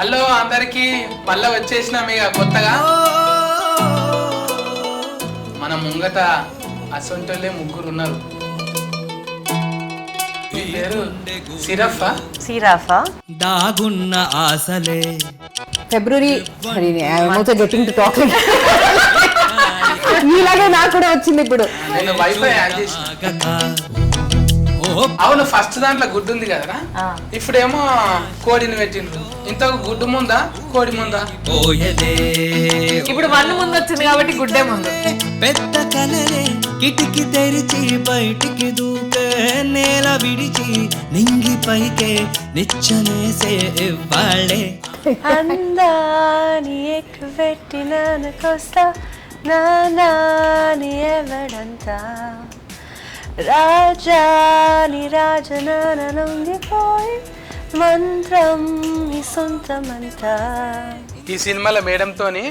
Hello అందరికి మళ్ళా వచ్చేసినాం ఇక కొత్తగా. మన ముంగట అసొంటోళ్ళే ముగ్గురు ఉన్నారు. మీ పేరు సిరాఫా దాగున్న ఆశలే ఫిబ్రవరి గెటింగ్ టు టాక్ ఇలాగే నాకు కూడా వచ్చింది ఇప్పుడు. నేను వైఫై యాడ్ చేసిన. అవును, ఫస్ట్ దాంట్లో గుడ్డు ఉంది కదరా, ఇప్పుడేమో కోడిని పెట్టిండ్రు. ఇంత గుడ్డు ముందా కోడి ముందా? ఇప్పుడు వన్ ముందు వచ్చింది కాబట్టి గుడ్డే ముందు. పెద్ద కలలే కిటికీ తెరిచి బయటికి దూకే, నేల విడిచి నింగి పైకే నిచ్చనేసే ఇవ్వాళ్ళే. అందాని ఎక్కువెట్టినానకొస్తా నాని ఎవడంతా, రాజాని రాజనానందిపోయి మంత్రం నీ సొంతమంతా. ఈ సినిమాలో మేడంతోని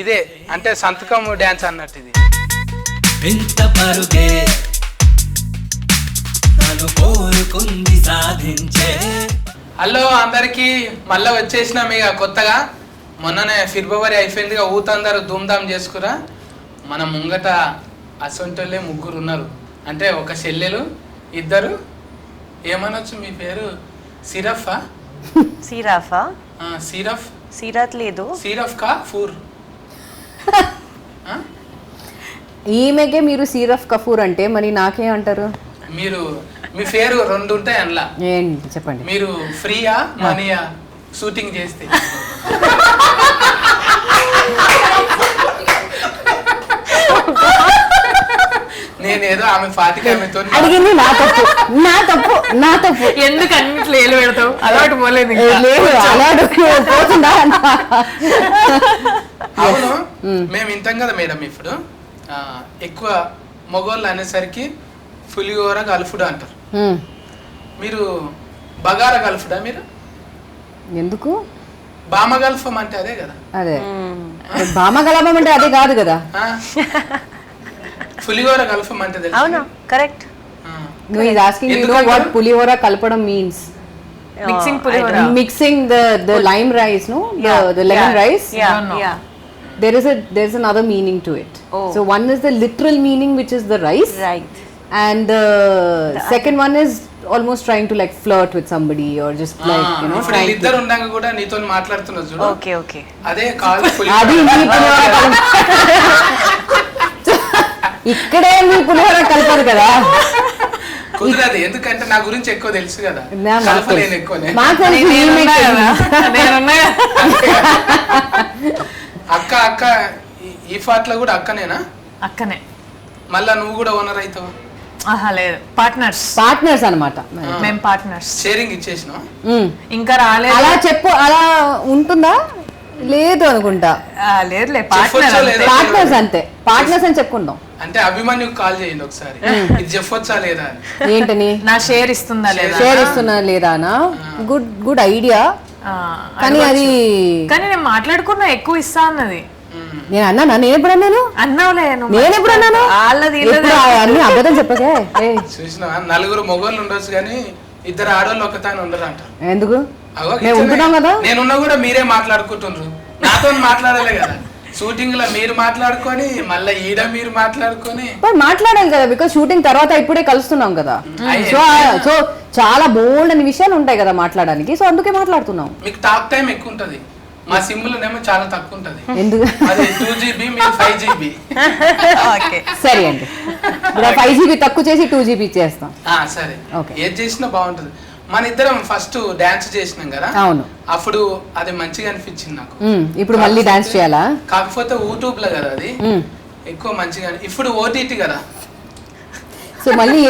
ఇదే అంటే సంతకం డాన్స్ అన్నట్టు. ఇది ఇంత పరుగే తను కోరుకుంది సాధించే. హలో అందరికి మళ్ళా వచ్చేసినాం ఇక కొత్తగా. మొన్ననే ఫిబ్రవరి అయిపోయిందిగా, ఊతందరూ ధూమ్ధామ్ చేసుకురా. మన ముంగట అసొంటోళ్ళే ముగ్గురు ఉన్నారు. అంటే ఒక చెల్లెలు, ఇద్దరు. ఏమనొచ్చు మీ పేరు? సిరాఫా సిరఫ్ సిరాత్ లేదు, సిరఫ్ కా ఫూర్. ఈమెకే మీరు సిరఫ్ కఫూర్ అంటే మరి నాకేం అంటారు? మీరు మీ పేరు రెండు ఉంటాయి అందులో. ఏంటి చెప్పండి. మీరు ఫ్రీయా మనీయా షూటింగ్ చేస్తే? నేనేదో ఆమె ఫాతిక ఆమెతో అడిగింది నా తప్పు ఎందుకు అన్నిట్లో ఏలు పెడతావు? అలవాటు పోలేదు. అవును, మేము వింటాం కదా మేడం. ఇప్పుడు ఎక్కువ మొగోళ్ళు అనేసరికి పులిహోర గల్ఫుడు అంటారు. మీరు బగారా గల్ఫుడా? మీరు ఎందుకు బామ గల్ఫం అంటే అదే కదా? అదే బామ గలపం అంటే అదే కాదు కదా. పులిహోర గల్ఫం అంటే తెలుసు. అవునా? Correct. No, he's asking you know what pulihora kalpadam means. Mixing the lime rice, no? The lemon rice. Yeah. There's another meaning to it. So one is the literal meaning, which is the rice. Right. And the second one is almost trying to like flirt with somebody or just like, you know, trying to. ఇద్దరు ఉండంగా కూడా నీతో మాట్లాడుతున్నారు చూడు. Okay. అదే కాదు పులిహోర. అది మీ పులిహోర ఇక్కడే మీ పులిహోర కలపదు కదా. కుదరదు, ఎందుకంటే నా గురించి ఎక్కువ తెలుసు కదా. కలపలేను ఎక్కువ. అక్క ఈ ఫాట్ లో కూడా అక్కనేనా? అక్కనే. మళ్ళా నువ్వు కూడా ఓనర్ అవుతావా? లేదు, పార్ట్నర్స్ అన్నమాట. మేము పార్ట్నర్స్. షేరింగ్ ఇచ్చేసినా? ఇంకా రాలేదు. అలా చెప్పు, అలా ఉంటుందా? లేదు అనుకుంటా. లేదు, పార్ట్నర్స్ అంతే. పార్ట్నర్స్ అని చెప్పుకుందాం. అంటే అభిమన్యు కాల్ చేయండి ఒకసారి, ఇది చెప్పొచ్చా లేదా? ఏంటని? నా షేర్ ఇస్తుందా లేదా? షేర్ ఇస్తున్నా లేదానా? Good idea. కానీ అది నేను మాట్లాడుకున్నా ఎక్కువ ఇస్తా అన్నది. నేను అన్నానా? నేను ఎప్పుడు అన్నాను? నేను ఎప్పుడు అన్నాను? అన్ని అబద్ధం చెప్పకే. చూసినా నలుగురు మొగోళ్ళు ఉండొచ్చు కానీ ఇద్దరు ఆడవాళ్ళు ఒకతాని ఉండరు అంటారు. ఎందుకు? ఉంటున్నాం కదా. నేనున్నా కూడా మీరే మాట్లాడుకుంటున్నారు, నాతో మాట్లాడాలి కదా. షూటింగ్ లో మీరు మాట్లాడుకొని మళ్ళీ ఈడ మీరు మాట్లాడుకొని మాట్లాడాలి కదా. బికాస్ షూటింగ్ తర్వాత ఇప్పుడే కలుస్తున్నాం కదా. సో చాలా బోల్డ్ అని విషయాలు ఉంటాయి కదా మాట్లాడడానికి. సో అందుకే మాట్లాడుతున్నాం. మీకు టాక్ టైం ఎక్కువ ఉంటది, మా సిమ్లోనేమో చాలా తక్కువ ఉంటది. ఎందుకు? అది 2GB, మీరు 5GB. సరే అండి, 5GB తక్కువ చేసి 2GB చేస్తాం. సరే, ఏది చేసినా బాగుంటది. మన ఇద్దరం ఫస్ట్ డాన్స్ చేసినాం కదా. అవును, అప్పుడు అది మంచిగా అనిపించింది నాకు. ఇప్పుడు మళ్ళీ డాన్స్ చేయాలా? కాకపోతే యూట్యూబ్ లో కదా అది ఎక్కువ మంచిగా. ఇప్పుడు OTT కదా. సో మళ్ళీ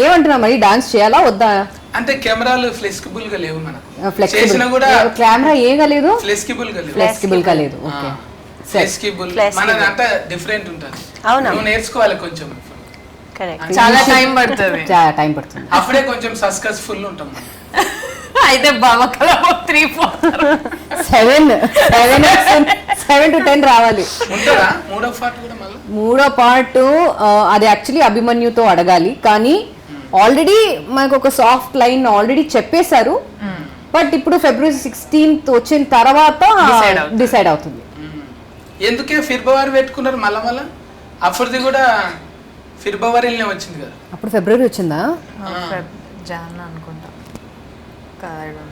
ఏమంటున్నా, మళ్ళీ డాన్స్ చేయాలా వద్దా? అంటే కెమెరాలు ఫ్లెక్సిబుల్ గా లేవు మనకు. చేసినా కూడా కెమెరా ఏగా లేదు, ఫ్లెక్సిబుల్ గా లేదు. ఓకే, ఫ్లెక్సిబుల్ మనది అంతా డిఫరెంట్ ఉంటుంది. నువ్వు నేర్చుకోవాలి కొంచెం. చాలా టైం పడుతుంది. అప్పుడే కొంచెం సక్సెస్ఫుల్ ఉంటాం. అయితే బాబా 7 to 10 రావాలి. ఉంటుందా మూడో పార్ట్? అది యాక్చువల్లీ అభిమన్యుతో అడగాలి. కానీ ఆల్రెడీ మనకు ఒక సాఫ్ట్ లైన్ ఆల్రెడీ చెప్పేశారు. బట్ ఇప్పుడు ఫిబ్రవరి 16th వచ్చిన తర్వాత Decide అవుతుంది. డిసైడ్ అవుతుంది. ఎందుకే ఫిబ్రవరి పెట్టుకున్నారు మళ్ళా అప్పటిది కూడా ఫిబ్రవరిలోనే వచ్చింది కదా. అప్పుడు ఫిబ్రవరి వచ్చిందా? జాన్ అనుకుంటా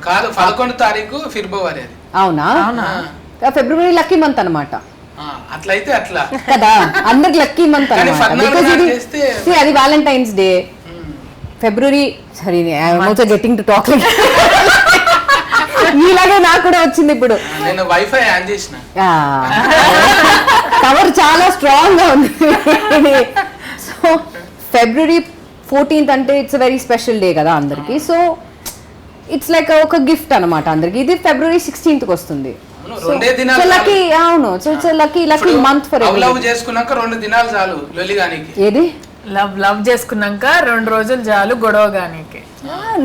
కాదు 11వ తారీఖు ఫిబ్రవరి అది. అవునా? ఫిబ్రవరి లక్కీ మంత్ అన్నమాట. అట్లయితే అట్లా కదా, అందరికి లక్కీ మంత్ కానీ అన్నమాట. 14 Because నాడు ఇది చేస్తే see, అది Valentine's day. February sorry I'm also getting to talk like ఇలాగే నాకు కూడా వచ్చింది ఇప్పుడు. నేను వైఫై ఆన్ చేసిన. కవర్ చాలా స్ట్రాంగ్ గా ఉంది. సో ఫిబ్రవరి 14th అంటే ఇట్స్ వెరీ స్పెషల్ డే కదా అందరికి. సో ఇట్స్ లైక్ ఒక గిఫ్ట్ అన్నమాట అందరికి. ఇది ఫిబ్రవరి 16th కి వస్తుంది. రెండే దినాలు సో లక్కీ, అవును. So it's lucky month for love చేసుకున్నాక 2 దినాలు చాలు లొల్లిగానికి. ఏది లవ్ చేసుకున్నాక 2 రోజులు చాలు గొడవ గానికి.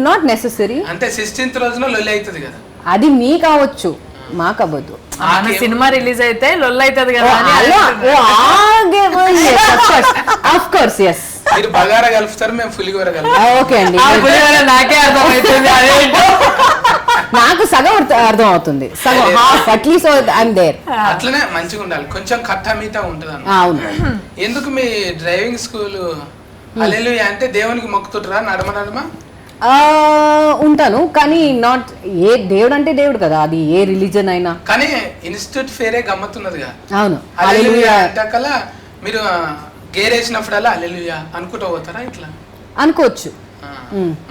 Not necessary. అంటే 16th రోజున లొల్లి అవుతుంది కదా. అది మీ కావచ్చు, మాకు అవ్వదు. మన సినిమా రిలీజ్ అయితే లొల్లు అవుతుంది కదా అని ఆఫ్ కోర్స్ ఎస్. మీరు బగారా కలుపుతారు, మేము పులిగోర కలుపుతాం. ఓకే అండి, నాకే అర్థమవుతుంది అదేంటో. నాకు సగం అర్థం అవుతుంది, సగం హాఫ్ అట్లీస్ట్ ఐఎమ్ దేర్. అట్లనే మంచిగా ఉండాలి, కొంచెం కట్ట మీట ఉంటది అన్న. అవును. ఎందుకు మీ డ్రైవింగ్ స్కూల్ హల్లెలూయా అంటే దేవునికి మొక్కుతుంటారా నడమ నడమ? ఉంటాను, కానీ నాట్ ఏ దేవుడు అంటే దేవుడు కదా, అది ఏ రిలీజన్ అయినా. కానీ ఇన్స్టిట్యూట్ ఫేరే గమ్మత్తున్నదిగా. అవును, హల్లెలూయా అంటకల్లా మీరు గేర్ వేసినప్పుడల్లా హల్లెలూయా అనుకుంటూ పోతారా ఇట్లా? అనుకోవచ్చు.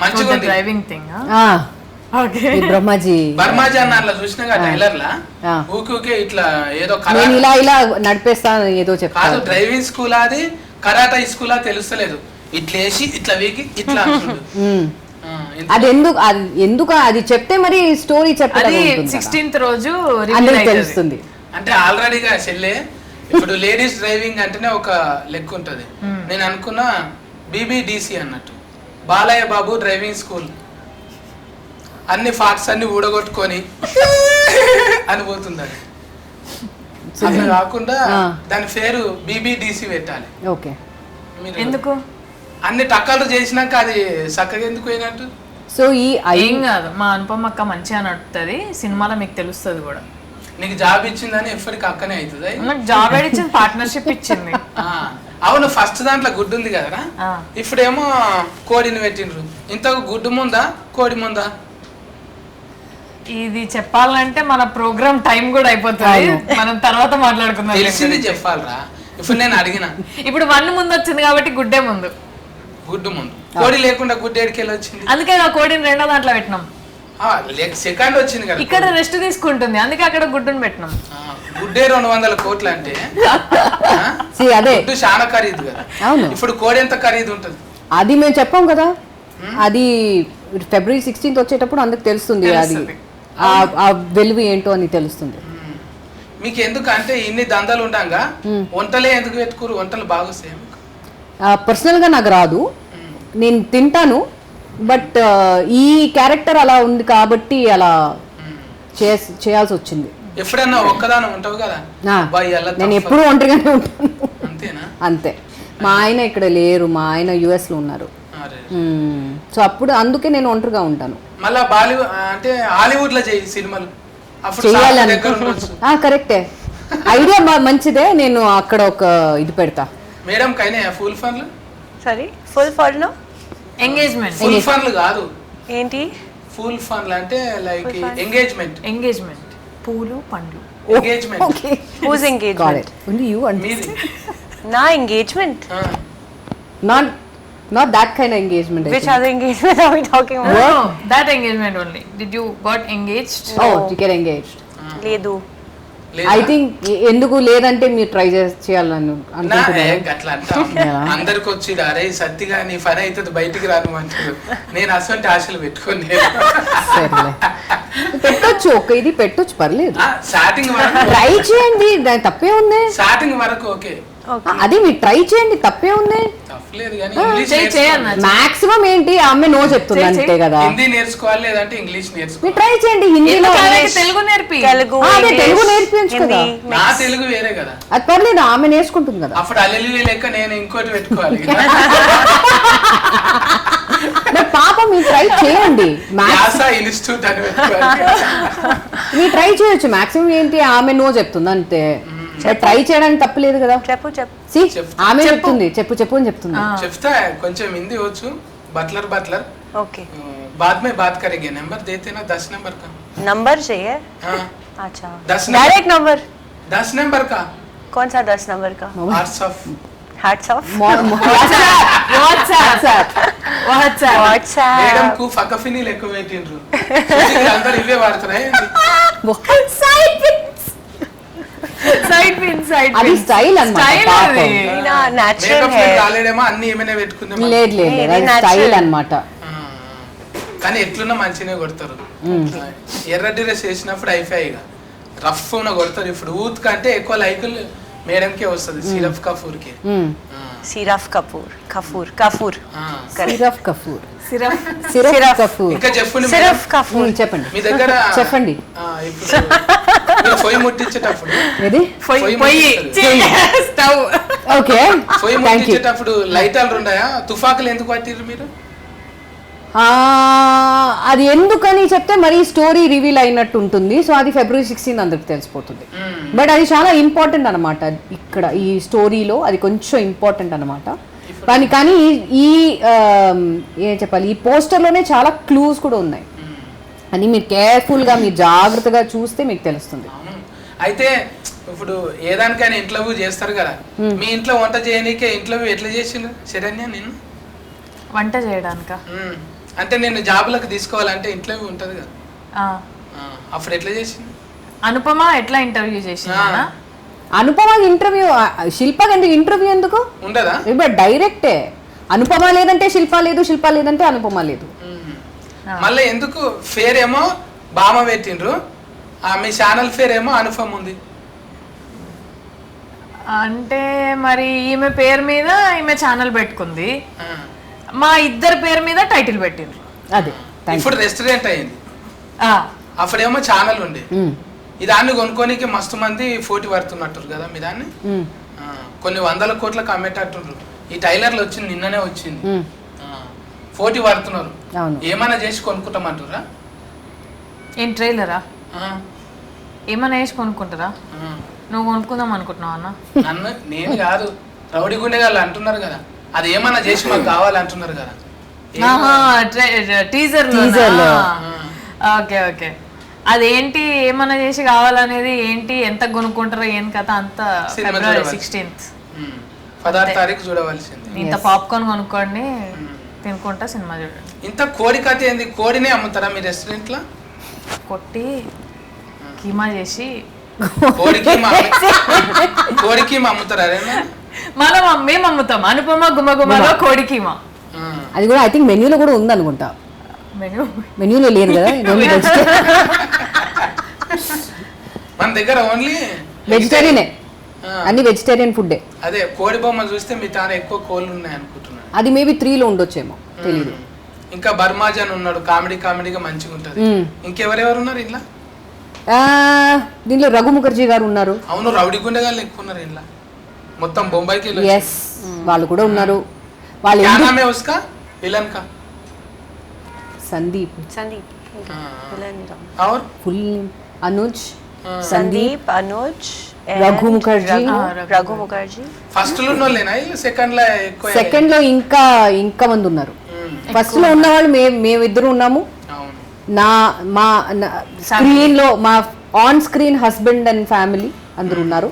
మంచిగా ఉంది డ్రైవింగ్ థింగ్. బ్రహ్మాజీ బర్మాజీ అన్న అట్లా చూసినా టైలర్ లా ఊకే ఇట్లా ఏదో నేను ఇలా నడిపేస్తాను ఏదో కాదు. చెప్తాను. డ్రైవింగ్ స్కూల్ అది కరాటా స్కూలా తెలుస్తలేదు. ఇట్లా వేసి ఇట్లా వీకి ఇట్లా అది ఎందుకు అది చెప్తే మరి స్టోరీ అది చెప్పాలి 16th రోజు అందరికి తెలుస్తుంది. అంటే ఆల్రెడీగా చెల్లె ఇప్పుడు లేడీస్ డ్రైవింగ్ అంటేనే ఒక లెక్క ఉంటది. నేను అనుకున్నా BBDC అన్నట్టు, బాలయ్య బాబు డ్రైవింగ్ స్కూల్. అన్ని ఫాక్స్ అన్ని ఊడగొట్టుకొని అని పోతుంది అది. అట్లా కాకుండా దాని పేరు BBDC పెట్టాలి. ఓకే, మీరు ఎందుకు అన్ని టక్కలు చేసినాక అది చక్కగా ఎందుకు పోయినట్టు? సో ఈ ఏం కాదు, మా అనుపమ అక్క మంచిగా నడుపుతుంది సినిమాలో, మీకు తెలుస్తుంది కూడా. నీకు జాబ్ ఇచ్చిందని ఎప్పటికి అక్కనే అవుతుంది. నాకు జాబ్ ఇచ్చింది, పార్ట్నర్షిప్ ఇచ్చింది. అవును, ఫస్ట్ దాంట్లో గుడ్డు ఉంది కదరా, ఇప్పుడేమో కోడిని పెట్టిండ్రు. ఇంతకు గుడ్డు ముందా కోడి ముందా? ఇది చెప్పాలంటే మన ప్రోగ్రామ్ టైం కూడా అయిపోతుంది, మనం తర్వాత మాట్లాడుకుందాం. తెలిసింది చెప్పాలరా. ఇప్పుడు నేను అడిగిన, ఇప్పుడు 1 ముందు వచ్చింది కాబట్టి గుడ్డే ముందు. గుడ్డు ముందు కోడి లేకుండా గుడ్డు ఎడికెళ్ళి వచ్చింది. అందుకే ఆ కోడిని 2వ దాంట్లో పెట్టినాం. సెకండ్ వచ్చింది కదా, ఇక్కడ రెస్ట్ తీసుకుంటుంది, అందుకే అక్కడ గుడ్డుని పెట్టినాం. గుడ్డే 200 కోట్లు అంటే అదే గుడ్డు చాలా ఖరీదు కదా. అవును, ఇప్పుడు కోడి ఎంత ఖరీదు ఉంటుంది అది మేము చెప్పాం కదా. అది ఫిబ్రవరి 16th వచ్చేటప్పుడు అందుకు తెలుస్తుంది, అది ఆ వెలుగు ఏంటో అని తెలుస్తుంది. మీకు ఎందుకు అంటే ఇన్ని దందాలు ఉండంగా వంటలే ఎందుకు పెట్టుకోరు? వంటలు బాగా వస్తాయి. పర్సనల్ గా నాకు రాదు, నేను తింటాను. బట్ ఈ క్యారెక్టర్ అలా ఉంది కాబట్టి అలా చేయాల్సి వచ్చింది. ఎప్పుడన్నా ఒక్కదానం ఉంటావు కదా, నేను ఎప్పుడు ఒంటరిగానే ఉంటాను. అంతేనా? అంతే. మా ఆయన ఇక్కడ లేరు, మా ఆయన US లో ఉన్నారు. సో అప్పుడు అందుకే నేను ఒంటరిగా ఉంటాను. మళ్ళా బాలీవుడ్ అంటే హాలీవుడ్ లో చేయి సినిమాలు, చేయాలని. కరెక్టే, ఐడియా మంచిదే. నేను అక్కడ ఒక ఇది పెడతా. మేడం కైనా ఫుల్ ఫన్లు? సారీ, ఫుల్ ఫన్లు ఎంగేజ్మెంట్. ఫుల్ ఫన్లు కాదు, ఏంటి ఫుల్ ఫన్లు అంటే లైక్ ఎంగేజ్మెంట్. ఎంగేజ్మెంట్ పూలు పండ్లు. Engagement. Whose engagement? Only you and మీది. నా engagement? not that kind of engagement. Which other engagement are we talking about? No, that engagement only. Did you got engaged? Oh, you get engaged. లేదు. I think ఎందుకు లేదంటే మీరు try చేయాలని అనుకుంటున్నారు. అట్లా అంటాం అందరికి వచ్చి అరే సత్తిగా నీ పని అవుతుంది బయటికి రాను అంటారు. నేను అసలు ఆశలు పెట్టుకోండి. పెట్టొచ్చు, ఒక ఇది పెట్టొచ్చు, పర్లేదు. స్టార్టింగ్ వరకు ట్రై చేయండి, దాని తప్పే ఉంది. స్టార్టింగ్ వరకు ఓకే, అది మీరు ట్రై చేయండి, తప్పే ఉంది. తప్పలేదు కానీ ఇంగ్లీష్ మాక్సిమం ఏంటి ఆమె నో చెప్తుంది అంతే కదా. హిందీ నేర్చుకోవాలి లేదంటే ఇంగ్లీష్ నేర్చుకోవాలి. మీరు ట్రై చేయండి, హిందీలో తెలుగు నేర్పి. తెలుగు నేర్పించు కదా. నా తెలుగు వేరే కదా, అది పర్లేదు, ఆమె నేర్చుకుంటుంది కదా. అప్పుడు అల్లెలు లెక్క నేను ఇంకోటి పెట్టుకోవాలి. పాపం మీరు ట్రై చేయండి యాస ఇన్స్టిట్యూట్ అని పెట్టుకోవాలి. మీరు ట్రై చేయొచ్చు. మాక్సిమం ఏంటి, ఆమె నో చెప్తుంది అంతే. ట్రై చేయడానికి తప్పలేదు కదా. చెప్పు See, చెప్తా. ఆమె చెప్తుంది చెప్పు అని చెప్తుంది. చెప్తా కొంచెం హిందీ వచ్చు. బట్లర్ ओके बाद में बात करेंगे. नंबर देते ना 10 नंबर का. नंबर चाहिए हाँ अच्छा 10 नंबर. डायरेक्ट नंबर 10 नंबर का. कौन सा 10 नंबर का WhatsApp. Hats off WhatsApp madam WhatsApp కు ఫకఫిని లెక్క పెట్టిండ్రు. అందరు ఇవే వాడుతున్నాయి. సైడ్ పిన్ అది స్టైల్ అన్నమాట. పాపం. नेचुरल మేకప్ है రాలేడేమో అన్ని ఏమైనా పెట్టుకుందాం. లేదు ఇది అది natural. స్టైల్ అన్నమాట. కానీ ఎట్లున్నా మంచినే కొడతారు. ఎర్ర డ్రెస్ వేసినప్పుడు అయిపోయాయి, రఫ్ ఉన్న కొడతారు. ఇప్పుడు ఊత్ కంటే ఎక్కువ లైకులు మేడంకే వస్తుంది. సిరఫ్ కఫూర్ కి. सिरफ Kapoor syrup Kafur. Syrup syrup Kafur. ఇంకా చెప్పండి सिर्फ कपूर చెప్పండి మీ దగ్గర చెప్పండి. ఇప్పుడు మీరు పొయ్యి ముట్టించేటప్పుడు ఏది పొయ్యి స్టవ్. ఓకే పొయ్యి థ్యాంక్ యూ. ముట్టించేటప్పుడు లైటాలు ఉన్నాయా? తుఫాకులు ఎందుకు పట్టిర్రు మీరు? అది ఎందుకని చెప్తే మరి స్టోరీ రివీల్ అయినట్టు ఉంటుంది. సో అది February 16 అందరికి తెలిసిపోతుంది. బట్ అది చాలా ఇంపార్టెంట్ అనమాట. ఇక్కడ ఈ స్టోరీలో అది కొంచెం ఇంపార్టెంట్ అనమాట. కానీ ఈ ఏం చెప్పాలి, ఈ పోస్టర్లోనే చాలా క్లూస్ కూడా ఉన్నాయి. అని మీరు కేర్ఫుల్గా మీరు జాగ్రత్తగా చూస్తే మీకు తెలుస్తుంది. అవును. అయితే ఇప్పుడు ఏదానికైనా ఇంటర్వ్యూ చేస్తారు కదా, మీ ఇంట్లో వంట చేయనీకే ఇంటర్వ్యూ ఎట్లా చేసిండ్రు శరణ్య? నేను వంట చేయడానిక అంటే నేను జాబులకు తీసుకోవాలంటే ఇంటర్వ్యూ ఉంటది కదా, అప్పుడు ఎట్లా చేసింది? అనుపమ ఎట్లా ఇంటర్వ్యూ చేసిందా? అనుపమ ఇంటర్వ్యూ, శిల్పకి ఎందుకు ఇంటర్వ్యూ ఎందుకు ఉండదా? ఇప్పుడు డైరెక్టే. అనుపమ లేదంటే శిల్ప లేదు, శిల్ప లేదంటే అనుపమ లేదు. మళ్ళీ ఎందుకు ఫేర్ ఏమో బామ పెట్టిండ్రు, మీ ఛానల్ ఫేర్ ఏమో అనుపమ ఉంది. అంటే మరి ఈమె పేరు మీద ఈమె ఛానల్ పెట్టుకుంది, మా ఇద్దరు పేరు మీద టైటిల్ పెట్టిండ్రు. అదే ఇప్పుడు రెస్టారెంట్ అయింది, అప్పుడేమో ఛానల్ ఉండే. ఈ దాన్ని కొనుక్కోనికి మస్తు మంది పోటీ పడుతున్నట్టు కదా మీ దాన్ని. కొన్ని 100 కోట్లకు అమ్మేటట్టుండ్రు. ఈ టైలర్లు వచ్చింది నిన్ననే వచ్చింది, పోటీ పడుతున్నారు. ఏమైనా చేసి కొనుక్కుంటామంటారా? ఏం ట్రైలరా? ఏమైనా వేసి కొనుక్కుంటారా? నువ్వు కొనుక్కుందాం అనుకుంటున్నావు అన్న? నన్ను నేను కాదు, రౌడీ గుండెగాళ్ళు అంటున్నారు కదా, అది ఏమన్నా చేసి మాకు కావాలంటున్నారు కదా. Teaser okay okay. అదేంటి ఏమన్నా చేసి కావాలనేది ఏంటి, ఎంత కొనుక్కుంటారో ఏం కథ అంతా February 16th 16 తారీఖు చూడవలసింది. ఇంత పాప్కార్న్ కొనుక్కోండి, తినుకుంటా సినిమా చూడండి. ఇంత కోడి కథ ఏంది? కోడినే అమ్ముతారా మీ రెస్టారెంట్ లో? కొట్టి కీమా చేసి కోడికి అమ్ముతారా? మేము అమ్ముతాం. అనుపమ గుమగుమలో కోడి కీమా. అది కూడా ఐ థింక్ మెన్యూలో కూడా ఉంది అనుకుంటా. మెన్యూలో లేదు కదా, మన దగ్గర ఓన్లీ వెజిటేరియనే, అన్ని వెజిటేరియన్ ఫుడ్డే. అదే కోడి బొమ్మ చూస్తే మీ తాను ఎక్కువ కోళ్ళు ఉన్నాయి అనుకుంటున్నాను. అది మేబీ 3లో ఉండొచ్చేమో, తెలియదు. ఇంకా బర్మాజన్ ఉన్నాడు, కామెడీగా మంచిగా ఉంటది. ఇంకెవరెవరు ఉన్నారు ఇంట్లో? దీంట్లో రఘు ముఖర్జీ గారు ఉన్నారు. అవును, రౌడీ గుండెగాళ్ళు ఎక్కువ ఉన్నారు ఇంట్లో, మొత్తం బొంబాయికి. ఎస్, వాళ్ళు కూడా ఉన్నారు. వాళ్ళు విలన్ కా సందీప్ ఫుల్ అనుజ్ संदीप अनुज రఘు ముఖర్జీ ఫస్ట్ లో ఉన్నోళ్ళేనా? సెకండ్ లో ఎక్కువ? సెకండ్ లో ఇంకా మంది ఉన్నారు. ఫస్ట్ లో ఉన్న వాళ్ళు మేమిద్దరు ఉన్నాము. మా స్క్రీన్ లో మా on screen husband and family అందరు ఉన్నారు.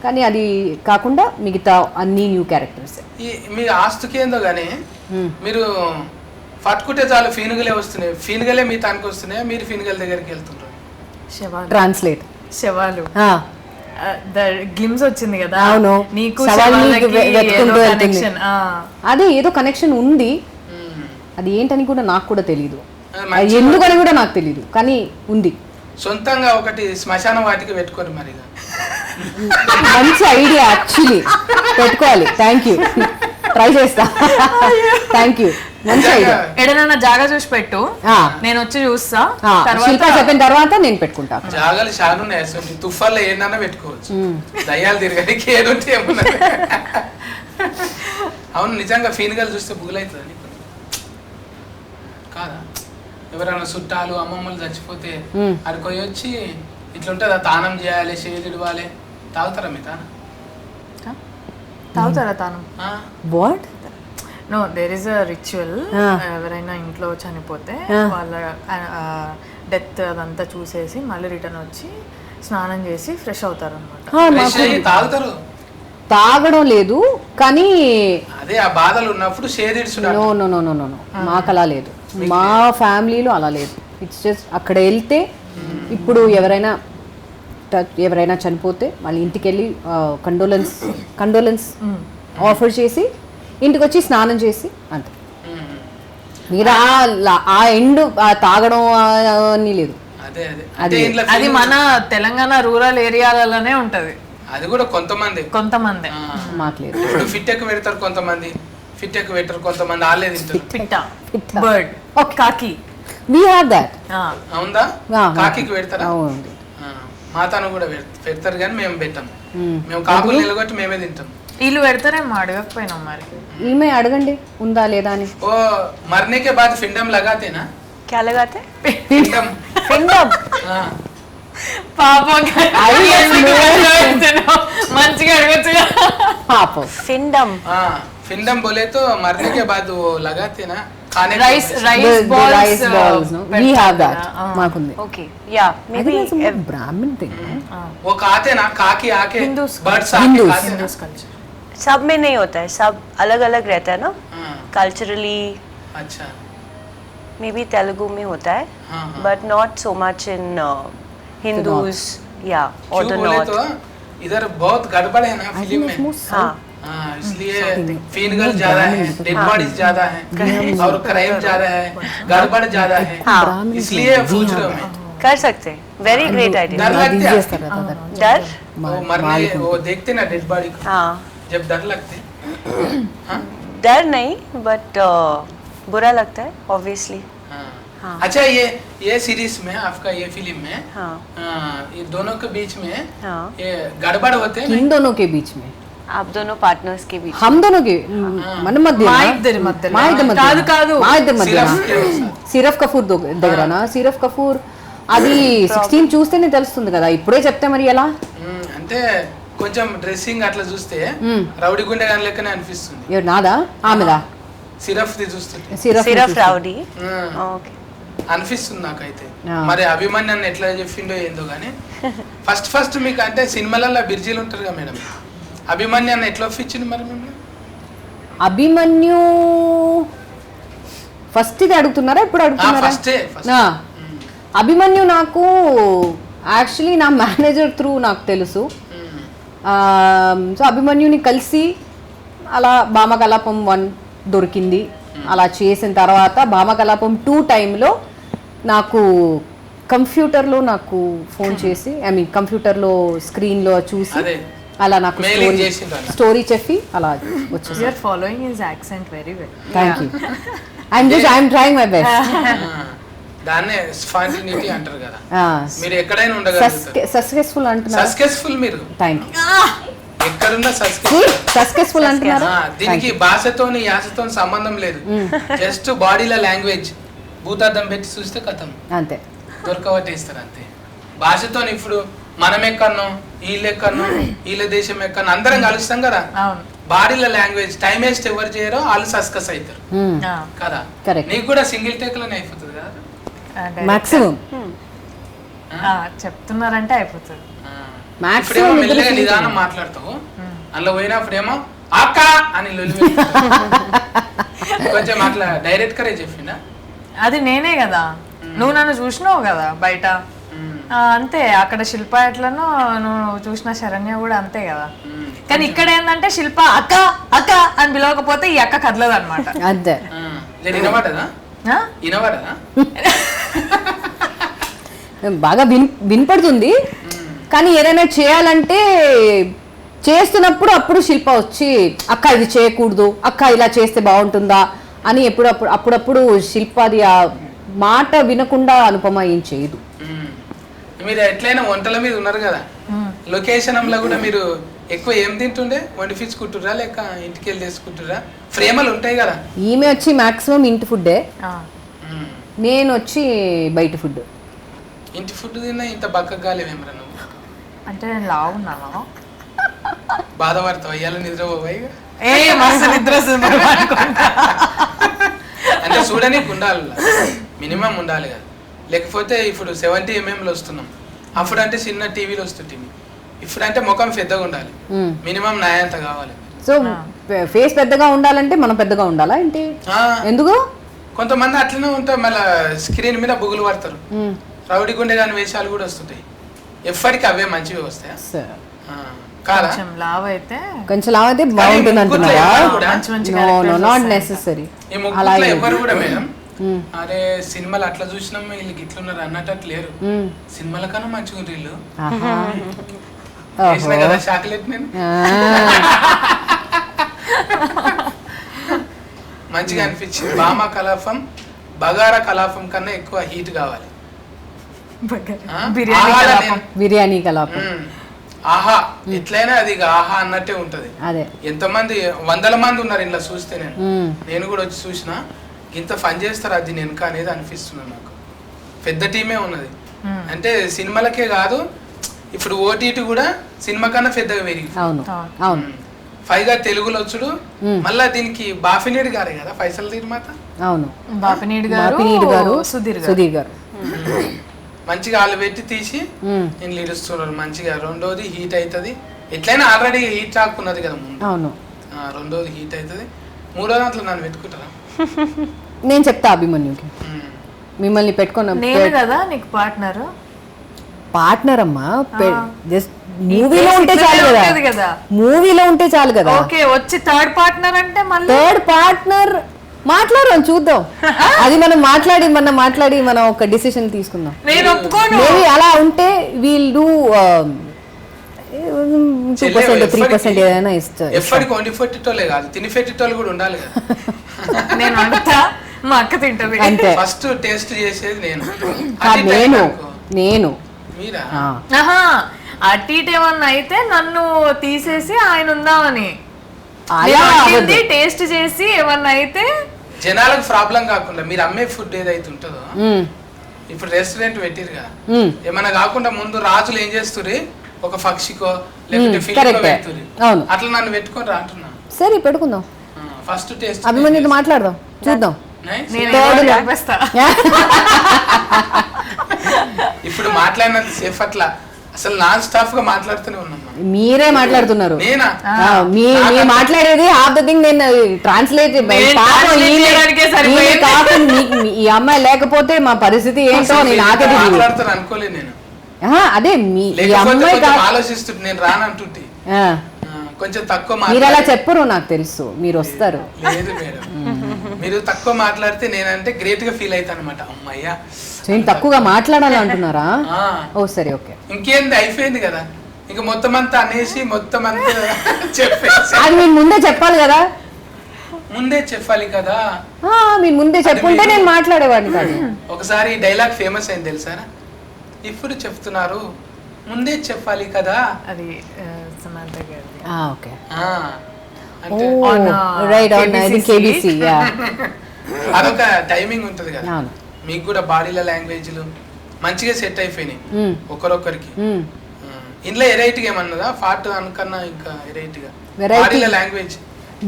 కానీ అది కాకుండా మిగతా అన్ని న్యూ క్యారెక్టర్స్. మీ ఆస్తుకి ఏందో గానీ మీరు పట్టుకుంటే చాలు ఫీనుగలే వస్తున్నాయి, ఫీనుగలే మీ తానికి వస్తున్నాయి, మీరు ఫీనుగల దగ్గరికి వెళ్తుంటారు. ట్రాన్స్లేట్ శవాలు గ్లిమ్స్ వచ్చింది కదా. అవును, నీకు అదే ఏదో కనెక్షన్ ఉంది. అది ఏంటని కూడా నాకు కూడా తెలియదు, ఎందుకని కూడా నాకు తెలియదు, కానీ ఉంది. సొంతంగా ఒకటి శ్మశాన వాటికి పెట్టుకోరు మరి. మంచి ఐడియా యాక్చువల్లీ, పెట్టుకోవాలి. థ్యాంక్ యూ, ట్రై చేస్తా. థ్యాంక్ యూ, మంచి ఐడియా. ఎడనన్నా జాగా చూసి పెట్టు, నేను వచ్చి చూస్తా. చెప్పిన తర్వాత నేను పెట్టుకుంటా. జాగాలు చాలా ఉన్నాయి, తుఫాన్లో ఏదన్నా పెట్టుకోవచ్చు, దయ్యాలు తిరగడానికి ఏదంటే ఏమన్నా. అవును, నిజంగా ఫీనుగలు చూస్తే బుగులవుతుంది. కాదా? ఎవరైనా చుట్టాలు అమ్మమ్మలు చచ్చిపోతే మ్మ్. అక్కడికి వచ్చి ఇట్లా ఉంటుందా, తానం చేయాలి, షేర్ ఇవ్వాలి, తాగుతారా మీ తాను? తాగుతారా తాను? What? No, there is a ritual. Ah. ఎవరైనా ఇంట్లో చనిపోతే Ah. వాళ్ళ డెత్ అదంతా చూసేసి మళ్ళీ రిటర్న్ వచ్చి స్నానం చేసి ఫ్రెష్ అవుతారు అనమాట. ఫ్రెష్ అయ్యి తాగుతారు. తాగడం లేదు కానీ అదే ఆ బాధలు ఉన్నప్పుడు షేర్ ఇడ్చుడు. No no no no no no మాకు అలా లేదు, మా ఫ్యామిలీలో అలా లేదు. ఇట్స్ జస్ట్ అక్కడ వెళ్తే ఇప్పుడు ఎవరైనా చనిపోతే వాళ్ళ ఇంటికి వెళ్ళి కండోలెన్స్ ఆఫర్ చేసి ఇంటికి వచ్చి స్నానం చేసి అంతే. మీరు ఆ ఎండ్ తాగడం అని లేదు. అదే అదే అంటే ఇంట్లో అది మన తెలంగాణ రూరల్ ఏరియాలలోనే ఉంటది. అది కూడా కొంతమంది కొంతమంది మాకు లేదు. ఇప్పుడు ఫిట్ ఎక్కువ పెడతారు, కొంతమంది ఫిట్ ఎక్కువ పెట్టారు, కొంతమంది ఆలే తింటారు. పిట్ట, బర్డ్, కాకి. We have that. అవుందా? కాకికి పెడతారా? మాతాను కూడా పెడతారు కానీ మేము పెట్టాం. మేము కాకులు నిలగొట్టి మేమే తింటాం. వీళ్ళు పెడతారేమో, అడగకపోయినాం మరి. ఈమె అడగండి ఉందా లేదా అని. ఓ मरने के बाद फिंडम लगाते ना? क्या लगाते? फिंडम. फिंडम. हाँ. పాపం మంచిగా అడగచ్చు. పాపం. फिंडम. हाँ फिंडम बोले तो मरने के बाद वो लगाते ना खाने को। Rice rice balls we have that. మాకుంది. Okay. Yeah. Maybe. Brahmin thing. वो खाते ना, काकी आके Hindus. बर्ड्स आके Hindus. खाते ना. కల్చర్. सब में नहीं होता है, सब अलग अलग रहता है ना. हाँ. Culturally, अच्छा. maybe Telugu में होता है, हाँ, हाँ. but not so much in Hindus. Yeah, or क्यों the बोले north. तो इधर बहुत गड़बड़ है ना फिल्म में. हाँ. हाँ इसलिए फीनगल ज्यादा है, डेड बॉडीज ज्यादा है और क्राइम ज्यादा है, गड़बड़ ज्यादा है. हाँ. इसलिए पूछ रहा हूँ मैं. कर सकते हैं. Very great idea. डर लगता है डर? वो मरने वो देखते ना डेड बॉडी को, हाँ. जब डर लगते. हाँ? डर नहीं, but बुरा लगता है obviously. हाँ. हाँ. अच्छा ये सीरीज में आपका ये फिल्म में हाँ. ये दोनों के बीच में हाँ. ये गड़बड़ होते हैं इन दोनों के बीच में आप दोनों पार्टनर्स के बीच. हम दोनों के మన మధ్య మా ఇద్దరి మధ్యలో. మా ఇద్దరి మధ్య కాదు, కాదు. మా ఇద్దరి మధ్య సిరఫ్ కపూర్ దగ్గరనా? సిరఫ్ కపూర్ అది 16 చూస్తేనే తెలుస్తుంది కదా, ఇప్పుడే చెప్తే మరి ఎలా? అంటే కొంచెం డ్రెస్సింగ్ అట్లా చూస్తే రౌడీ గుండె గాని లెక్కనే అనిపిస్తుంది. ఎవరు నాదా ఆమెదా? సిరఫ్ ది చూస్తుంటే సిరఫ్ రౌడీ. ఓకే. అనిపిస్తుంది నాకైతే. మరి అభిమన్యు ఎట్లా చెప్పిండో ఏందో గానీ ఫస్ట్ మీకు అంటే సినిమాలలో బిర్జీలు ఉంటారు కదా మేడం, అభిమన్యు ఎట్లా ఒప్పించింది మరి మిమ్మల్ని? అభిమన్యు ఫస్ట్ ఇది అడుగుతున్నారా ఇప్పుడు అడుగుతున్నారా? అభిమన్యు నాకు యాక్చువల్లీ నా మేనేజర్ త్రూ నాకు తెలుసు. సో అభిమన్యుని కలిసి అలా భామకలాపం 1 దొరికింది. అలా చేసిన తర్వాత భామకలాపం 2 టైంలో నాకు కంప్యూటర్లో నాకు ఫోన్ చేసి, ఐ మీన్ కంప్యూటర్లో స్క్రీన్లో చూసి అలా నాకు స్టోరీ చెప్పి అలా వచ్చేసి. You are following his accent very well. Thank you. I'm trying my best. దాన్నే స్పాంటినిటీ అంటారు కదా, మీరు ఎక్కడైనా ఉండగలుగుతారు. సక్సెస్ఫుల్ అంటున్నారు. సక్సెస్ఫుల్ మీరు థ్యాంక్ యూ. ఎక్కడున్నా సక్సెస్ఫుల్ అంటున్నారా? దీనికి భాషతోని యాసతోని సంబంధం లేదు, జస్ట్ బాడీలో లాంగ్వేజ్ భూతార్థం పెట్టి చూస్తే కథం అంతే, దొరకవట్టేస్తారు అంతే. భాషతో ఇప్పుడు మనం ఎక్కడనో వీళ్ళు ఎక్కడనో వీళ్ళ దేశం ఎక్కడనో అందరం కలుస్తాం కదా, బాడీలో లాంగ్వేజ్ టైం వేస్ట్ ఎవరు చేయరో వాళ్ళు సస్కస్ అవుతారు కదా. నీకు కూడా సింగిల్ టేక్ లోనే అయిపోతుంది కదా మాక్సిమం. చెప్తున్నారంటే అయిపోతుంది. ఇప్పుడేమో మెల్లగా నిదానం మాట్లాడతావు, అందులో పోయినప్పుడేమో అక్క అని కొంచెం అట్లా డైరెక్ట్ కరే చెప్పినా. అది నేనే కదా, నువ్వు నన్ను చూసినావు కదా బయట, అంతే. అక్కడ శిల్ప ఎట్లనో నువ్వు చూసిన శరణ్య కూడా అంతే కదా. కానీ ఇక్కడ ఏంటంటే శిల్ప అక్క అక్క అని పిలవకపోతే ఈ అక్క కదలదు అనమాట. అంతే. వినబడదా? వినబడదా? బాగా వినపడుతుంది, కానీ ఏదైనా చేయాలంటే చేస్తున్నప్పుడు అప్పుడు శిల్ప వచ్చి అక్క ఇది చేయకూడదు, అక్క ఇలా చేస్తే బాగుంటుందా అని అప్పుడప్పుడు శిల్పది ఆ మాట వినకుండా అనుపమ ఏం చేయదు. మీరు ఎట్లయినా వంటల మీద ఉన్నారు కదా, లొకేషన్ లో కూడా మీరు ఎక్కువ ఏం తింటుండే? వండిపించుకుంటుర్రా లేక ఇంటికి వెళ్ళి చేసుకుంటుర్రా? ఫ్రేమలు ఉంటాయి కదా. ఈమె వచ్చి మాక్సిమం ఇంటి ఫుడ్డే, నేను వచ్చి బయట ఫుడ్. ఇంటి ఫుడ్ తిన్నా ఇంత బక్కగా కాలేవేమరా నువ్వు? అంటే నేను లావు ఉన్నాను. బాధపడతావు అయ్యాల నిద్రపోయి ఏ మస్తు నిద్ర వస్తుంది అంటే చూడనీకి ఉండాలి, మినిమం ఉండాలి కదా. లేకపోతే ఇప్పుడు 70 mm వస్తున్నాం, అప్పుడు అంటే చిన్న టీవీలు వస్తుంటుంది. ఇప్పుడు అంటే ముఖం పెద్దగా ఉండాలి, మినిమం నాయంత కావాలి. సో ఫేస్ పెద్దగా ఉండాలంటే మనం పెద్దగా ఉండాలా ఏంటి? ఎందుకు? కొంతమంది అట్లనే ఉంటారు, మళ్ళీ స్క్రీన్ మీద బుగులు పడతారు. రౌడీ గుండె కాని వేషాలు కూడా వస్తుంటాయి. ఎప్పటికీ అవే మంచివి వస్తాయా కాదా? కొంచెం లావు అయితే కొంచెం లావు అయితే బాగుంటుంది అంటున్నారా? Not necessary. ఈ ముగ్గురులో ఎవరు కూడా మేడం అరే సినిమాలు అట్లా చూసినాం వీళ్ళకి ఇట్లున్నారు అన్నట్టు లేరు. సినిమాల కన్నా మంచిగా ఉంది వీళ్ళు. వేసిన కదా చాక్లెట్ నేను మంచిగా అనిపించింది. బామ కలాపం బగారా కలాపం కన్నా ఎక్కువ హీట్ కావాలి. బిర్యానీ కలాపం ఆహా ఎట్లయినా అది ఆహా అన్నట్టే ఉంటది. అదే ఎంతమంది 100 మంది ఉన్నారు ఇలా చూస్తే నేను కూడా వచ్చి చూసిన ఇంత ఫన్ చేస్తారు అది నేను అనేది అనిపిస్తున్నాను నాకు. పెద్ద టీమే ఉన్నది అంటే సినిమాలకే కాదు, ఇప్పుడు ఓటీటీ కూడా సినిమా కన్నా పెద్దగా పెరిగి. అవును అవును. పైగా తెలుగులో వచ్చుడు మళ్ళా దీనికి బాపినీడు గారే కదా పైసలు నిర్మాత. అవును బాపినీడు గారు సుధీర్ గారు మంచిగా వాళ్ళు పెట్టి తీసి నేను లీడుస్తున్నారు మంచిగా. రెండోది హీట్ అవుతుంది, ఎట్లయినా ఆల్రెడీ హీట్ రాకున్నది కదా ముందు. అవును. రెండోది హీట్ అవుతుంది. మూడో దాంట్లో నన్ను పెట్టుకుంటారా? నేను చెప్తా అభిమన్యుకి మిమ్మల్ని పెట్టుకున్నా కదా నీకు పార్ట్నర్. పార్ట్నర్ అమ్మా జస్ట్ మూవీలో ఉంటే చాలు కదా, మూవీలో ఉంటే చాలు కదా. ఓకే వచ్చి థర్డ్ పార్ట్నర్ అంటే మళ్ళీ థర్డ్ పార్ట్నర్ మాట్లాడదాం చూద్దాం. అది మనం మాట్లాడి మనం ఒక డిసిషన్ తీసుకుందాం. నేను ఒప్పుకోను. మేబీ అలా ఉంటే వీల్ డూ 2% 3% ఏదైనా ఇస్తారు. ఎప్పటికి వండి పెట్టేటోళ్ళే కాదు తిని పెట్టేటోళ్ళు కూడా ఉండాలి కదా. నేను వండుతా మా అక్క తింటది అంతే. ఫస్ట్ టేస్ట్ చేసేది నేను మీరా? అటు ఇటు ఏమన్నా అయితే నన్ను తీసేసి ఆయన ఉందామని టేస్ట్ చేసి ఏమన్నా అయితే జనాలకు ప్రాబ్లం కాకుండా మీరు అమ్మే ఫుడ్ ఏదైతే ఉంటుందో ఇప్పుడు రెస్టారెంట్ పెట్టిరు కదా, ఏమన్నా కాకుండా ముందు రాజులు ఏం చేస్తుర్రు ఒక పక్షికో లేకపోతే ఫిల్మ్కో పెడుతుర్రు. అట్లా నన్ను పెట్టుకొని రా అంటున్నా. సరే పెట్టుకుందాం. ఫస్ట్ టేస్ట్ అభిమన్యుతో మాట్లాడదాం చూద్దాం. ఇప్పుడు మాట్లాడినంత సేఫ్ అట్లా అసలు నాన్ స్టాప్ గా మాట్లాడుతూనే ఉన్నాం. మీరే మాట్లాడుతున్నారు. నేనా? మీ మాట్లాడేది హాఫ్ ద థింగ్ నేను ట్రాన్స్లేట్. ఈ అమ్మాయి లేకపోతే మా పరిస్థితి ఏంటో నేను మాట్లాడతాను అనుకోలేదు నేను. అదే మీ అమ్మాయి ఆలోచిస్తుంటే నేను రానంటుంటే కొంచెం తక్కువ మీరు అలా చెప్పరు, నాకు తెలుసు మీరు వస్తారు. లేదు మేడం, మీరు తక్కువ మాట్లాడితే నేనంటే గ్రేట్ గా ఫీల్ అవుతాను అనమాట. అమ్మయ్యా నేను తక్కువగా మాట్లాడాలి అంటున్నారా? ఓ సరే ఓకే. ఇంకేంది అయిపోయింది కదా, ఇంక మొత్తం అంతా అనేసి మొత్తం అంతా చెప్పేసి అది మీరు ముందే చెప్పాలి కదా. ముందే చెప్పాలి కదా, మీరు ముందే చెప్పుంటే నేను మాట్లాడేవాడిని కాదు. ఒకసారి డైలాగ్ ఫేమస్ అయింది తెలుసారా? ఇప్పుడు చెప్తున్నారు ముందే చెప్పాలి కదా. అది సమంత గారి. Okay right on KBC. అదొక టైమింగ్ ఉంటది కదా. మీకు కూడా బాడీల లాంగ్వేజ్లు మంచిగా సెట్ అయిపోయినాయి ఒకరొకరికి. ఇంట్లో వెరైటీగా ఏమన్నదా పార్ట్ అనుకన్నా ఇంకా వెరైటీగా బాడీల లాంగ్వేజ్?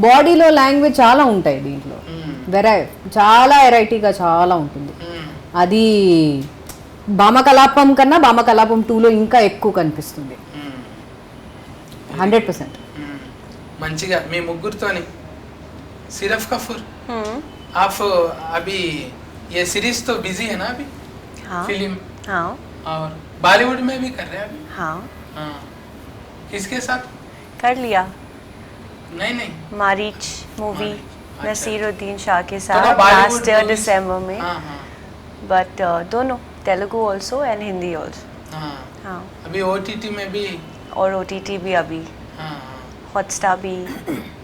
బాడీలో లాంగ్వేజ్ చాలా ఉంటాయి దీంట్లో, చాలా వెరైటీగా చాలా ఉంటుంది. అది భామకలాపం కన్నా భామకలాపం 2లో ఇంకా ఎక్కువ కనిపిస్తుంది. 100%. మంచిగా మీ ముగ్గురుతోని. సిరఫ్ కపూర్ आप अभी ये सीरीज तो बिजी है ना अभी? फिल्म और बॉलीवुड में भी कर रहे हैं अभी? हाँ. किसके साथ कर लिया? नहीं मारीच मूवी नसीरुद्दीन शाह के साथ लास्ट ईयर दिसंबर में. बट दोनों Telugu also and Hindi also. हाँ. अभी ओटीटी में भी और ओटीटी भी अभी. हॉटस्टार भी.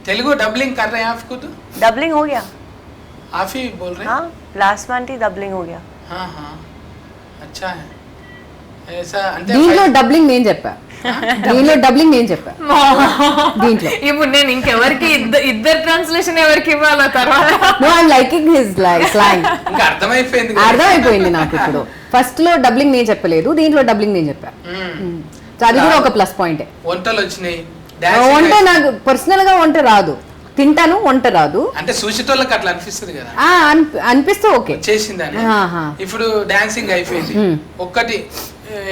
तेलुगु डबलिंग कर रहे हैं आप खुद? डबलिंग हो गया. आप ही बोल रहे हैं? हाँ लास्ट मंथ ही डबलिंग हो गया. हाँ अच्छा है ऐसा. దీంట్లో డబ్లింగ్ నేను చెప్పా. దీనిలో డబ్లింగ్ నేను చెప్పా దీంట్లో. ఇప్పుడు నేను ఇంకెవరికి ఇద్దరు ట్రాన్స్లేషన్ ఎవరికి ఇవ్వాలో తర్వాత no I liking his slang. ఇంకా అర్థమైపోయింది కదా. అర్థమైపోయింది నాకు ఇప్పుడు. ఫస్ట్ లో డబ్లింగ్ నేను చెప్పలేదు, దీంట్లో డబ్లింగ్ నేను చెప్పా. సో అది కూడా ఒక ప్లస్ పాయింటే. వంటలు వచ్చినాయి, వంట నాకు పర్సనల్ గా వంట రాదు, తింటాను, వంట రాదు. అంటే చూసేటోళ్ళకి అట్లా అనిపిస్తుంది కదా అనిపిస్తే ఓకే చేసిందని. ఇప్పుడు డాన్సింగ్ అయిపోయింది, ఒక్కటి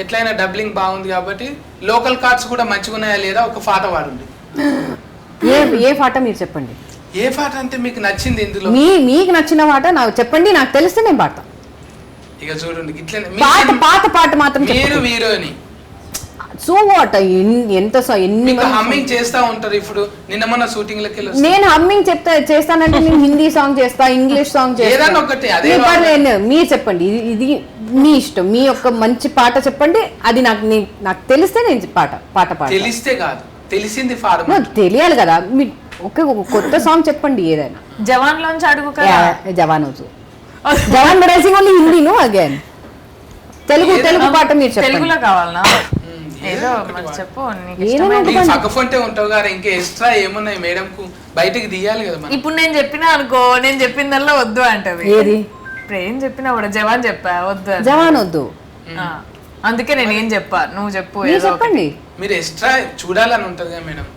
ఎట్లయినా డబ్లింగ్ బాగుంది కాబట్టి లోకల్ కార్డ్స్ కూడా మంచిగా ఉన్నాయా లేదా ఒక పాట పాడండి. ఏ పాట మీరు చెప్పండి. ఏ పాట అంటే మీకు నచ్చింది ఇందులో? మీకు నచ్చిన పాట నాకు చెప్పండి, నాకు తెలిస్తే నేను పాడతా. ఇక చూడండి ఇట్లనే పాట మాత్రం మీరు హీరోని సో వాట్ ఎంత ఎన్ని హమ్మింగ్ చేస్తా ఉంటారు. ఇప్పుడు నిన్న మొన్న షూటింగ్ లకి నేను హమ్మింగ్ చేస్తానంటే నేను హిందీ సాంగ్ చేస్తా, ఇంగ్లీష్ సాంగ్ చేస్తా, మీరు చెప్పండి. ఇది మీ ఇష్టం, మీ యొక్క మంచి పాట చెప్పండి. అది నాకు తెలిస్తే నేను పాట పాట తెలిస్తే కాదు, తెలిసింది పాడు. తెలియాలి కదా. మీ ఒక కొత్త సాంగ్ చెప్పండి ఏదైనా. జవాన్ లోంచి అడుగు కదా. జవాన్ జవాన్ బడాసింగ్ only Hindi no again. Telugu పాట మీరు చెప్పండి. తెలుగులో కావాలనా? ఏదో మరి చెప్పు, నీకు ఇష్టమైనది. పక్కఫొంటే ఉంటావు కదా, ఇంకా ఎక్స్ట్రా ఏమున్నాయి మేడం కు బయటకి తీయాలి కదా మనం. ఇప్పుడు నేను చెప్పినా అనుకో, నేను చెప్పిందల్లా వద్దు అంటది. ఏది ఇప్పుడు ఏం చెప్పినా కూడా జవాన్ చెప్పా వద్దు అని. జవాన్ వద్దు, అందుకే నేను ఏం చెప్పా, నువ్వు చెప్పు మీరు ఏదో ఒకటి. చెప్పండి. మీరు ఎక్స్ట్రా చూడాలని ఉంటది కదా మేడం,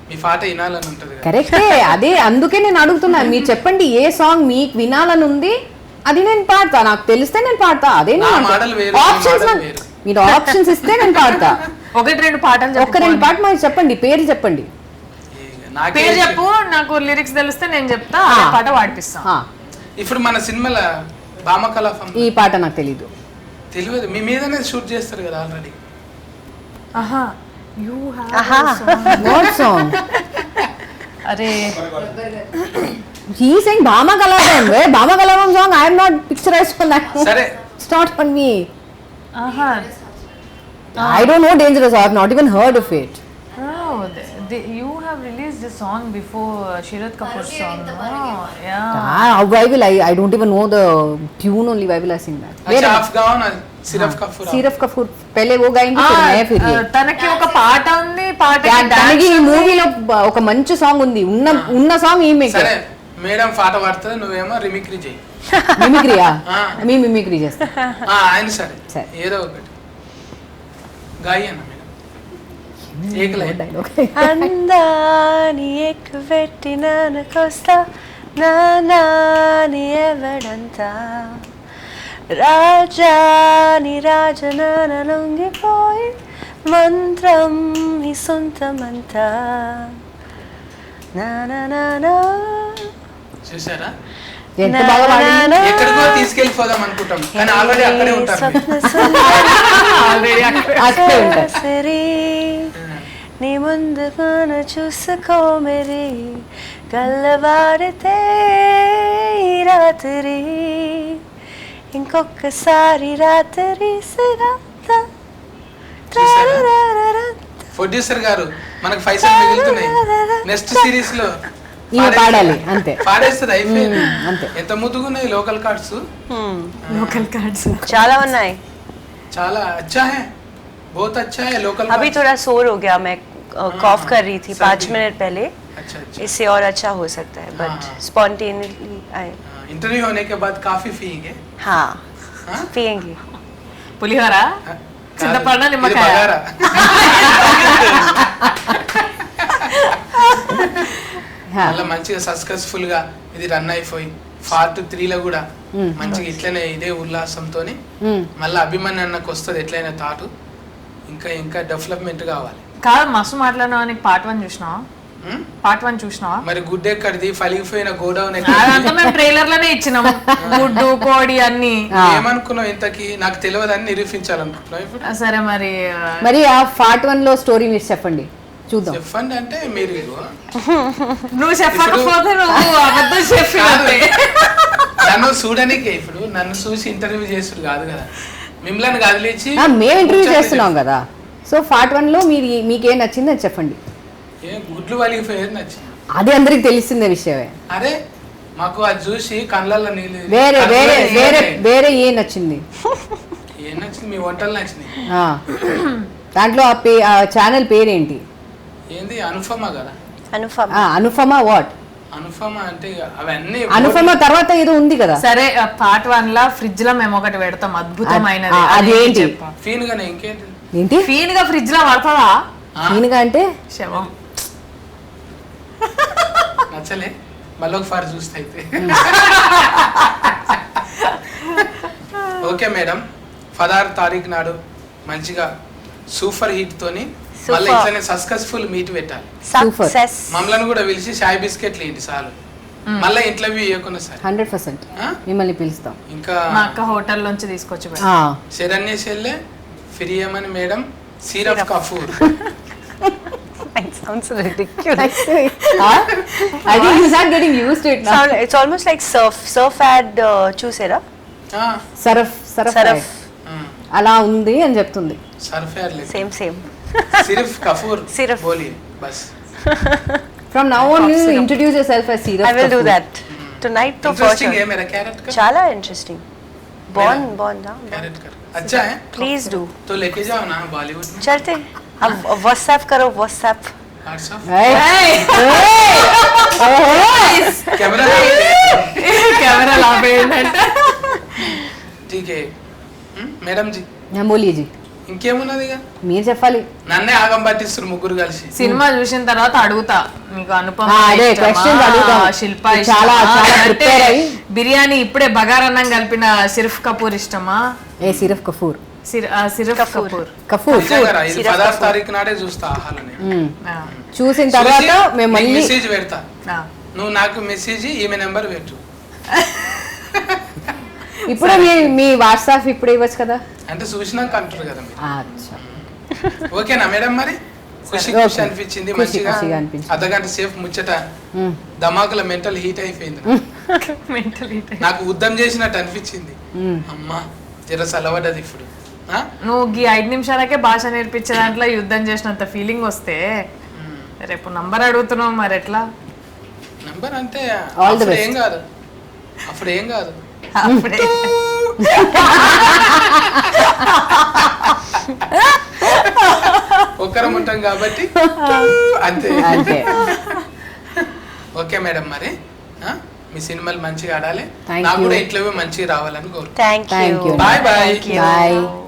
మీ పాట వినాలని ఉంటది కదా. కరెక్టే, అదే అందుకే నేను అడుగుతున్నా. మీరు చెప్పండి ఏ సాంగ్ మీకు వినాలని ఉంది, అది నేను పాడతా. నాకు తెలిస్తే నేను పాడతా. అదే ఆప్షన్స్, మీరు ఆప్షన్స్ ఇస్తే నేను పాడతా. ఒకటి రెండు పాటలు చెప్పు. ఒక్క రెండు పాట మాకు చెప్పండి, పేరు చెప్పండి. పేరు చెప్పు, నాకు లిరిక్స్ తెలిస్తే నేను చెప్తా, ఆ పాట పాడిపిస్తా. ఇప్పుడు మన సినిమాల భామకళ ఈ పాట నాకు తెలీదు. తెలియదు, మీ మీదనే షూట్ చేస్తారు కదా ఆల్రెడీ. ఆహా యు హావ్ వాట్ సాంగ్? అరే he saying Bhama Kalavam. Where Bhama Kalavam song? I am not picturized for that. సరే It's not on me. ఆహా I don't know Dangerous. I have not even heard of it. Oh, you have released the song before Sharath Kapoor's song, no? Yeah. Why will I don't even know the tune only. Why will I sing that? अच्छा आप गाओ ना सिर्फ Kapoor. Siraf Kapoor. पहले वो गाएंगे फिर मैं फिर ये. తనకి ఒక పాట ఉంది, పాటకి తనకి ఈ మూవీలో ఒక మంచి సాంగ్ ఉంది. ఉన్న సాంగ్ ఈమె. సరే మేడం పాట పాడుతుంది, నువ్వేమో రిమిక్రీ చేయి. మిమిక్రీయా? మీ మిమిక్రీ చేస్తా. ఆయన సరే ఏదో ఒకటి గాయి అన్న మేడం. ఏక లైన్ డైలాగ్. అందాని ఎక్కువెట్టి నానకొస్తా, నాని ఎవడంతా, రాజాని రాజనాన లొంగిపోయి, మంత్రం నీ సొంతమంతా, నానా చూసారా ఎంత బాగా పాడింది. ఎక్కడికో తీసుకెళ్ళిపోదాం అనుకుంటాం కానీ ఆల్రెడీ అక్కడే ఉంటారు. అక్కడే ఉంటారు. సరే నీ ముందుగాన చూసుకో మరి, గల్లవారితే ఈ రాత్రి, ఇంకొకసారి రాత్రి ప్రొడ్యూసర్ గారు మనకు పైసలు మిగులుతున్నాయి, నెక్స్ట్ సిరీస్ లో పాడాలి అంతే. పాడేస్తుంది అయిపోయింది. అంతే. ఎంత ముద్దుగున్నాయి లోకల్ కార్డ్స్. లోకల్ కార్డ్స్ చాలా ఉన్నాయి. చాలా अच्छा है, बहुत अच्छा है लोकल. अभी थोड़ा शोर हो गया, मैं कॉफ कर रही थी 5 मिनट पहले. अच्छा इससे और अच्छा हो सकता है, बट स्पॉन्टेनियसली आए. इंटरव्यू होने के बाद काफी पिएंगे. हाँ पिएंगे. పులిహోర, చింతపండు, ఇది నిమ్మకాయ. బగారా. మళ్ళీ మంచిగా సక్సెస్ఫుల్ గా ఇది రన్ అయిపోయి పార్ట్ 3 లో కూడా మంచిగా ఇట్లనే ఇదే ఉల్లాసంతో మళ్ళీ అభిమన్యు అన్నకు వస్తుంది ఎట్లయినా థాట్. ఇంకా డెవలప్మెంట్ కావాలి. కాదు మస్తు మాట్లాడినావా, నీకు పార్ట్ 1 చూసినావా? పార్ట్ 1 చూసినావా? మరి గుడ్ ఎక్కడిది, ఫలిగిపోయిన గోడౌన్ అదంతా మేము ట్రైలర్ లోనే ఇచ్చినాం, గుడ్డు కోడి అన్ని. ఏమనుకున్నావు ఇంతకి? నాకు తెలియదని నిరూపించాలనుకుంటున్నావు ఇప్పుడు. సరే మరి ఆ పార్ట్ 1 లో స్టోరీ మీరు చెప్పండి చూద్దాం. చెప్పండి అంటే మీరు నువ్వు చెప్పకపోతే నువ్వు అబద్ధం చెప్పి నన్ను చూడనికే, ఇప్పుడు నన్ను చూసి ఇంటర్వ్యూ చేసుడు కాదు కదా, మిమ్మల్ని కదిలించి మేము ఇంటర్వ్యూ చేస్తున్నాం కదా. సో పార్ట్ 1 లో మీకేం నచ్చింది అది చెప్పండి. గుడ్లు వలిగిపోయేది నచ్చింది, అది అందరికి తెలిసిందే విషయమే. అరే మాకు అది చూసి కళ్ళల్లో నీళ్ళు. వేరే వేరే వేరే వేరే ఏం నచ్చింది? ఏం నచ్చింది? మీ వంటలు నచ్చినాయి. దాంట్లో ఆ ఛానల్ పేరేంటి? ఏంది అనుపమ కదా? Anupam. అనుపమ వాట్? అనుపమ అంటే ఇక అవన్నీ అనుపమ తర్వాత ఏదో ఉంది కదా. సరే పార్ట్ 1 లా ఫ్రిడ్జ్ లో మేము ఒకటి పెడతాం అద్భుతమైనది. అదేంటి? ఫీన్ గానే ఇంకేంటి? ఏంటి ఫీన్ గా ఫ్రిడ్జ్ లో పడతావా? ఈయనగా అంటే శవం. నచ్చలే మళ్ళీ ఒకసారి చూస్తే అయితే. ఓకే మేడం, 16 తారీఖు నాడు మంచిగా సూపర్ హిట్ తోని మళ్ళీ ఇట్లనే సక్సెస్ఫుల్ మీట్ పెట్టాలి. Success. మమ్మల్ని కూడా పిలిచి షాయ్ బిస్కెట్లు ఏంటి చాలు, మళ్ళీ ఇంటర్వ్యూ ఇవ్వకుండా సార్. 100% మిమ్మల్ని పిలుస్తాం. ఇంకా మా అక్క హోటల్ నుంచి తీసుకొచ్చి శరణ్య చెల్లె ఫిరియమని మేడం సిరఫ్ కఫూర్. It sounds ridiculous. I think he's not getting used to it now. It's almost like surf ad చూసారా? సరఫ్ Saraf. అలా ఉంది అని చెప్తుంది. సర్ఫేర్ లెక్క Same. సిరఫ్ కఫూర్ Siraf. బోలి బస్. From now on you introduce yourself as Siraf. I will do that tonight to for interesting है sure. मेरा कैरेट का. చాలా इंटरेस्टिंग. Bond. कैरेट कर अच्छा है. Please do. तो लेके जाओ ना बॉलीवुड में. चलते. अब WhatsApp करो WhatsApp. WhatsApp Hey! Camera camera లాపేయండి. ठीक है. మేడం జీ बोलिए जी. ఇంకేమున్నది ఇక? మీరు చెప్పాలి. నన్నే ఆగం పట్టిస్తారు ముగ్గురు కలిసి. సినిమా చూసిన తర్వాత అడుగుతా నీకు అనుపమ అదే ఇష్టమా? questions అడుగుతాం. శిల్ప చాలా ఇష్టమా? చాలా అంటే prepare అయ్యి. బిర్యానీ ఇప్పుడే బగారన్నం కలిపిన సిరఫ్ కపూర్ ఇష్టమా? ఏ సిరఫ్ కఫూర్. సిరఫ్ కపూర్. కఫూర్. నిజంగా ఇది 16 తారీఖు నాడే చూస్తా ఆహాలని. ఆ, చూసిన తర్వాత మేము మళ్ళీ మెసేజ్ పెడతా, ఆ. నువ్వు నాకు మెసేజ్ ఈమె నెంబర్ పెట్టు. ఇప్పుడే మీ వాట్సాప్ ఇప్పుడే ఇవ్వచ్చు కదా. అంటే చూసినాక అంటారు కదా మీరు. అచ్చా. ఓకేనా మేడం? మరి ఖుషి Okay. ఖుషి అనిపించింది, మంచిగా ఖుషిగా అనిపించింది. అర్ధగంట సేఫ్ ముచ్చట ధమాకుల మెంటల్ హీట్ అయిపోయింది. నాకు ఉద్దం చేసినట్టు అనిపించింది. అమ్మా జర సలవడ్డది ఇప్పుడు. నువ్వు ఈ 5 నిమిషాలకే భాష నేర్పించే దాంట్లో యుద్ధం చేసినంత ఫీలింగ్ వస్తే రేపు నంబర్ అడుగుతున్నావు మరి ఎట్లా? నంబర్ అంటే All the అప్పుడు best. ఏం కాదు, అప్పుడు ఏం కాదు. అప్పుడే ఒక్కరం ఉంటాం కాబట్టి అంతే. అంతే. ఓకే మేడం, మరి మీ సినిమాలు మంచిగా ఆడాలి, Thank నాకు you. కూడా ఇంట్లో మంచిగా రావాలని కోరుకుంటున్నాను. Thank Thank you. you. Bye bye. Thank you. Bye.